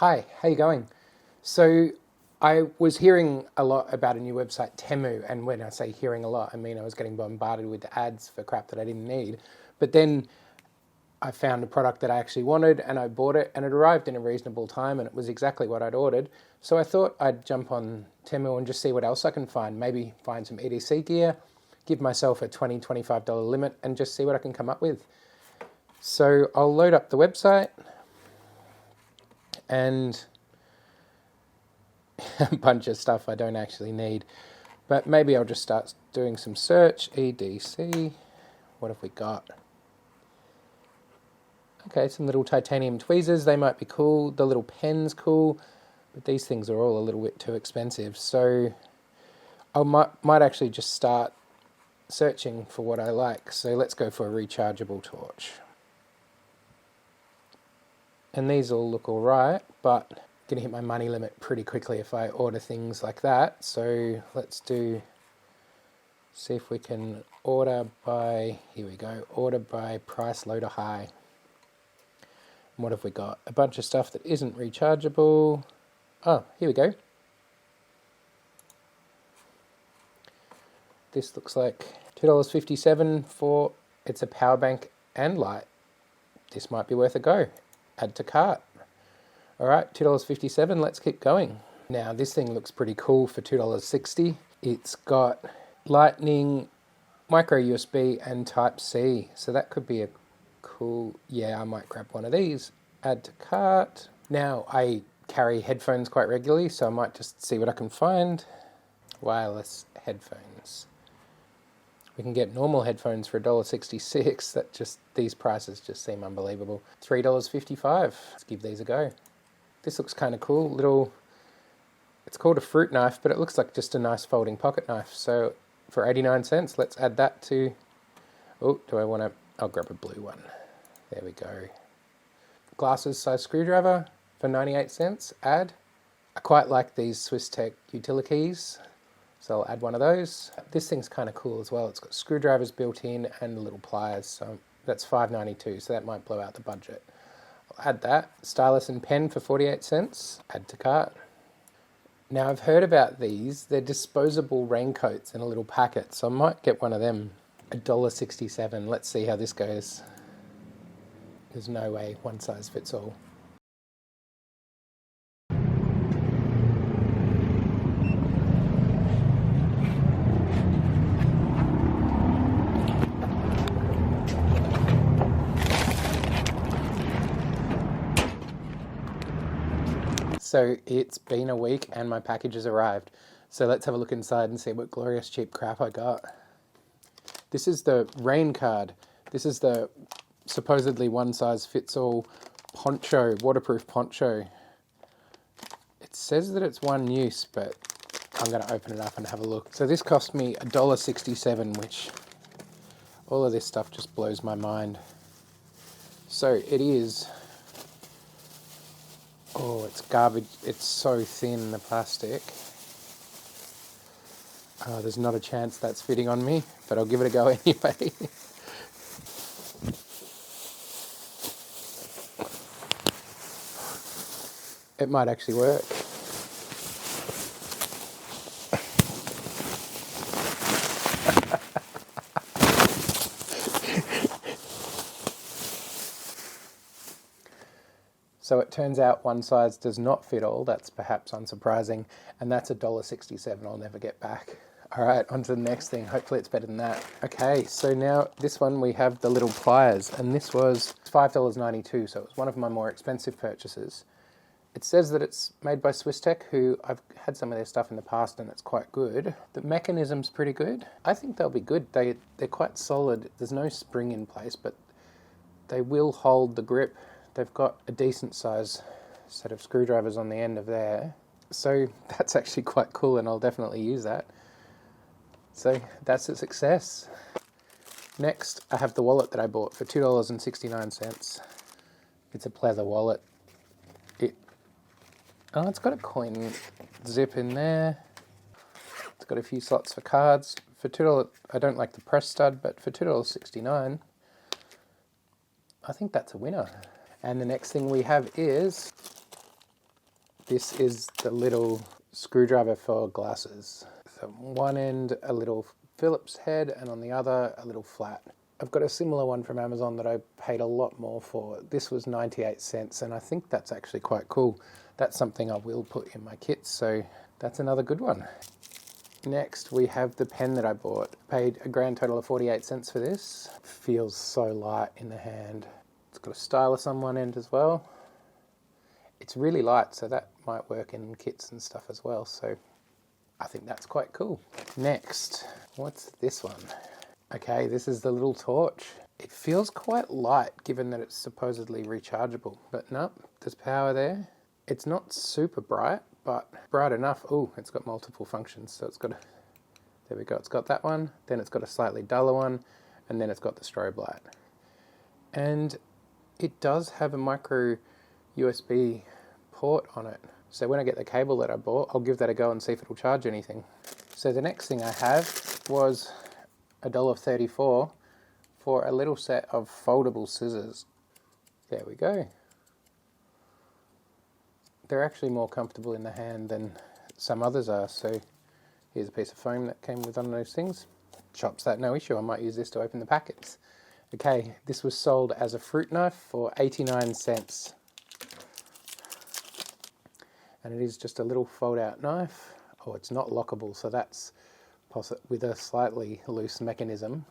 Hi, how you going? So I was hearing a lot about a new website, Temu, and when I say hearing a lot, I mean I was getting bombarded with ads for crap that I didn't need. But then I found a product that I actually wanted and I bought it and it arrived in a reasonable time and it was exactly what I'd ordered. So I thought I'd jump on Temu and just see what else I can find. Maybe find some EDC gear, give myself a $20, $25 limit and just see what I can come up with. So I'll load up the website and a bunch of stuff I don't actually need. But maybe I'll just start doing some search. EDC, what have we got? Okay, some little titanium tweezers, they might be cool. The little pen's cool, but these things are all a little bit too expensive. So I might actually just start searching for what I like. So let's go for a rechargeable torch. And these all look all right, but I'm going to hit my money limit pretty quickly if I order things like that. So let's see if we can order by, here we go, order by price loader high. And what have we got? A bunch of stuff that isn't rechargeable. Oh, here we go. This looks like $2.57 for, it's a power bank and light. This might be worth a go. Add to cart. All right, $2.57, let's keep going. Now this thing looks pretty cool for $2.60. It's got lightning, micro USB and type C. So that could be a cool, yeah, I might grab one of these. Add to cart. Now I carry headphones quite regularly, so I might just see what I can find. Wireless headphones. We can get normal headphones for $1.66. These prices just seem unbelievable. $3.55. Let's give these a go. This looks kind of cool. It's called a fruit knife, but it looks like just a nice folding pocket knife. So for 89 cents, let's add that to, I'll grab a blue one. There we go. Glasses size screwdriver for 98 cents, add. I quite like these Swiss Tech utility keys, so I'll add one of those. This thing's kind of cool as well. It's got screwdrivers built in and little pliers, so that's $5.92, so that might blow out the budget. I'll add that. Stylus and pen for 48 cents, add to cart. Now I've heard about these. They're disposable raincoats in a little packet, so I might get one of them. $1.67. Let's see how this goes. There's no way one size fits all. So it's been a week and my package has arrived. So let's have a look inside and see what glorious cheap crap I got. This is the rain card. This is the supposedly one size fits all poncho, waterproof poncho. It says that it's one use, but I'm going to open it up and have a look. So this cost me $1.67, which all of this stuff just blows my mind. So it is, oh, it's garbage. It's so thin, the plastic. There's not a chance that's fitting on me, but I'll give it a go anyway. It might actually work. So it turns out one size does not fit all. That's perhaps unsurprising. And that's $1.67 I'll never get back. All right, on to the next thing. Hopefully it's better than that. Okay, so now this one we have the little pliers, and this was $5.92, so it was one of my more expensive purchases. It says that it's made by Swiss Tech, who I've had some of their stuff in the past and it's quite good. The mechanism's pretty good. I think they'll be good. They're quite solid. There's no spring in place, but they will hold the grip. They've got a decent size set of screwdrivers on the end of there. So that's actually quite cool and I'll definitely use that. So that's a success. Next, I have the wallet that I bought for $2.69. It's a pleather wallet. It's got a coin zip in there. It's got a few slots for cards. For $2, I don't like the press stud, but for $2.69, I think that's a winner. And the next thing we have is This is the little screwdriver for glasses. So one end a little Phillips head and on the other a little flat. I've got a similar one from Amazon that I paid a lot more for. This was 98 cents and I think that's actually quite cool. That's something I will put in my kits, so that's another good one. Next we have the pen that I bought. Paid a grand total of 48 cents for this. Feels so light in the hand. It's got a stylus on one end as well. It's really light, so that might work in kits and stuff as well, so I think that's quite cool. Next, what's this one? Okay, this is the little torch. It feels quite light given that it's supposedly rechargeable, but no, there's power there. It's not super bright, but bright enough. Oh, it's got multiple functions, so it's got a, there we go, it's got that one, then it's got a slightly duller one, and then it's got the strobe light. And it does have a micro USB port on it. So when I get the cable that I bought, I'll give that a go and see if it'll charge anything. So the next thing I have was $1.34 for a little set of foldable scissors. There we go. They're actually more comfortable in the hand than some others are. So here's a piece of foam that came with one of those things. Chops that, no issue. I might use this to open the packets. Okay, this was sold as a fruit knife for 89 cents. And it is just a little fold-out knife. Oh, it's not lockable, so that's with a slightly loose mechanism.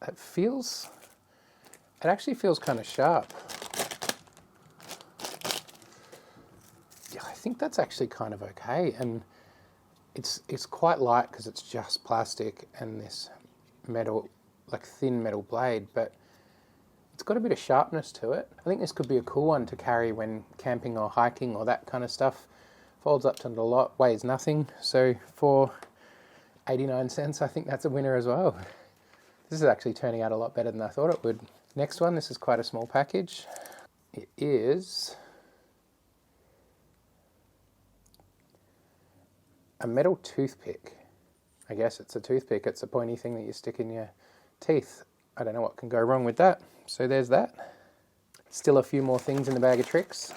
It actually feels kind of sharp. Yeah, I think that's actually kind of okay, and it's quite light because it's just plastic and this metal, like thin metal blade, but it's got a bit of sharpness to it. I think this could be a cool one to carry when camping or hiking or that kind of stuff. Folds up to the lot, weighs nothing. So for 89 cents, I think that's a winner as well. This is actually turning out a lot better than I thought it would. Next one, this is quite a small package. It is a metal toothpick. I guess it's a toothpick. It's a pointy thing that you stick in your teeth. I don't know what can go wrong with that. So there's that. Still a few more things in the bag of tricks.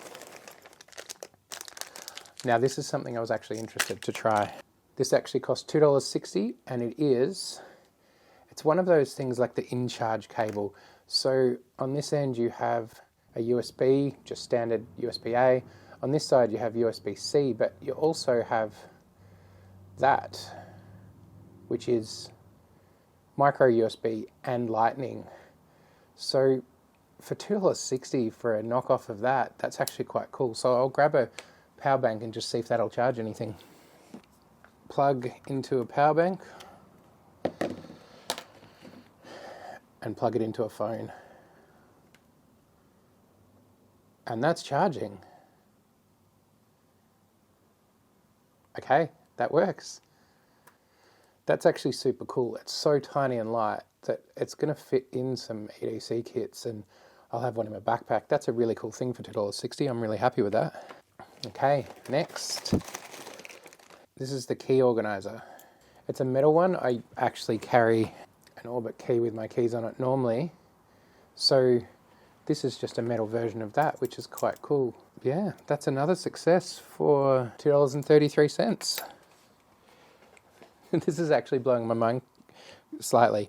Now this is something I was actually interested to try. This actually cost $2.60 and it's one of those things like the in-charge cable. So on this end you have a USB, just standard USB-A. On this side you have USB-C, but you also have that, which is micro USB and lightning. So for $2.60 for a knockoff of that, that's actually quite cool. So I'll grab a power bank and just see if that'll charge anything. Plug into a power bank and plug it into a phone. And that's charging. Okay, that works. That's actually super cool. It's so tiny and light that it's going to fit in some EDC kits, and I'll have one in my backpack. That's a really cool thing for $2.60. I'm really happy with that. Okay, next. This is the key organizer. It's a metal one. I actually carry an Orbit key with my keys on it normally. So this is just a metal version of that, which is quite cool. Yeah, that's another success for $2.33. This is actually blowing my mind slightly.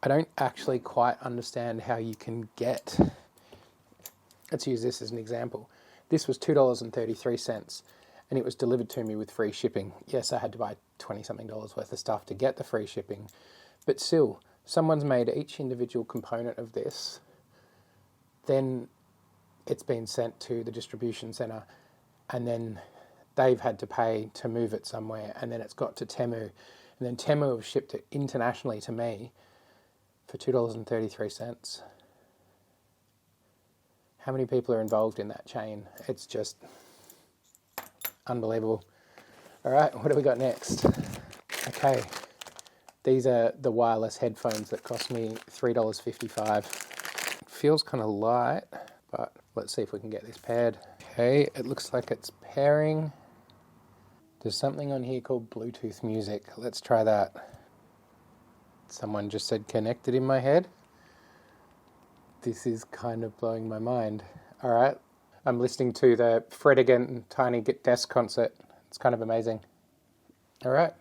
I don't actually quite understand how you can get, let's use this as an example. This was $2.33 and it was delivered to me with free shipping. Yes, I had to buy 20 something dollars worth of stuff to get the free shipping, but still, someone's made each individual component of this, then it's been sent to the distribution center, and then they've had to pay to move it somewhere, and then it's got to Temu, and then Temu have shipped it internationally to me for $2.33. How many people are involved in that chain? It's just unbelievable. All right, what do we got next? Okay, these are the wireless headphones that cost me $3.55. It feels kind of light, but let's see if we can get this paired. Okay, it looks like it's pairing. There's something on here called Bluetooth music. Let's try that. Someone just said connected in my head. This is kind of blowing my mind. All right, I'm listening to the Fred Again Tiny Desk concert. It's kind of amazing. All right.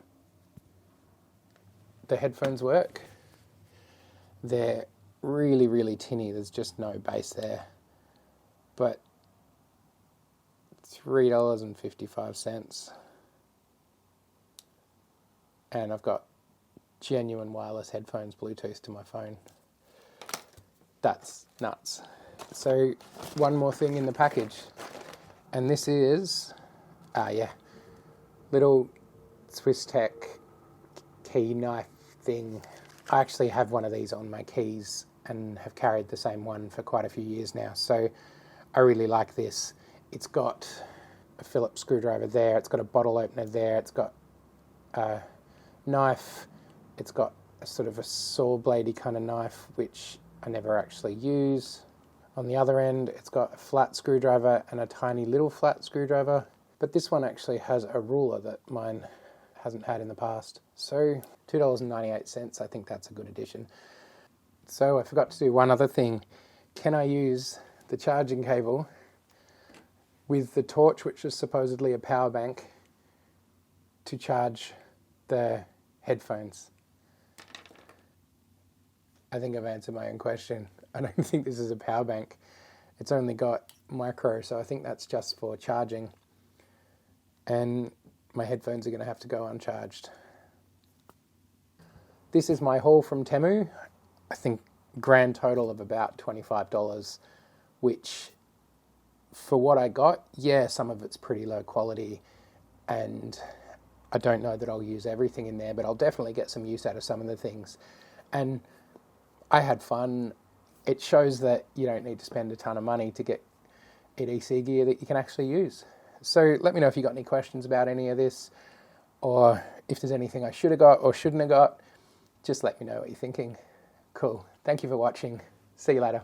The headphones work. They're really, really tinny. There's just no bass there. But $3.55. And I've got genuine wireless headphones, Bluetooth to my phone. That's nuts. So one more thing in the package. And this is, little Swiss Tech key knife thing. I actually have one of these on my keys and have carried the same one for quite a few years now. So I really like this. It's got a Phillips screwdriver there. It's got a bottle opener there. It's got a knife. It's got a sort of a saw bladey kind of knife, which I never actually use. On the other end, it's got a flat screwdriver and a tiny little flat screwdriver. But this one actually has a ruler that mine hasn't had in the past. So $2.98, I think that's a good addition. So I forgot to do one other thing. Can I use the charging cable with the torch, which is supposedly a power bank, to charge the headphones? I think I've answered my own question. I don't think this is a power bank. It's only got micro, so I think that's just for charging. And my headphones are going to have to go uncharged. This is my haul from Temu. I think grand total of about $25, which for what I got, yeah, some of it's pretty low quality, and I don't know that I'll use everything in there, but I'll definitely get some use out of some of the things. And I had fun. It shows that you don't need to spend a ton of money to get EDC gear that you can actually use. So let me know if you got any questions about any of this, or if there's anything I should have got or shouldn't have got. Just let me know what you're thinking. Cool. Thank you for watching. See you later.